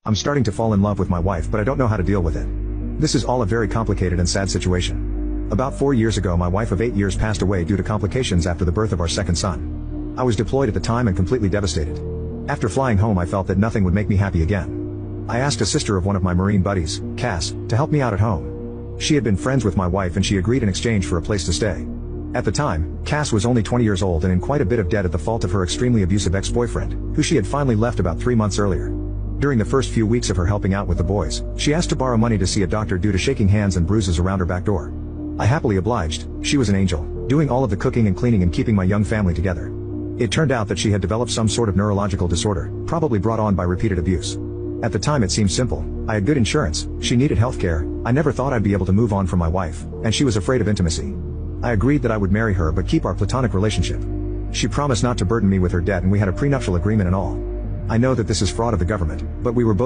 I'm starting to fall in love with my wife, but I don't know how to deal with it. This is all a very complicated and sad situation. About 4 years ago, my wife of 8 years passed away due to complications after the birth of our second son. I was deployed at the time and completely devastated. After flying home, I felt that nothing would make me happy again. I asked a sister of one of my Marine buddies, Cass, to help me out at home. She had been friends with my wife and she agreed in exchange for a place to stay. At the time, Cass was only 20 years old and in quite a bit of debt at the fault of her extremely abusive ex-boyfriend, who she had finally left about 3 months earlier. During the first few weeks of her helping out with the boys, she asked to borrow money to see a doctor due to shaking hands and bruises around her back door. I happily obliged. She was an angel, doing all of the cooking and cleaning and keeping my young family together. It turned out that she had developed some sort of neurological disorder, probably brought on by repeated abuse. At the time it seemed simple. I had good insurance, she needed healthcare, I never thought I'd be able to move on from my wife, and she was afraid of intimacy. I agreed that I would marry her but keep our platonic relationship. She promised not to burden me with her debt and we had a prenuptial agreement and all. I know that this is fraud of the government, but we were both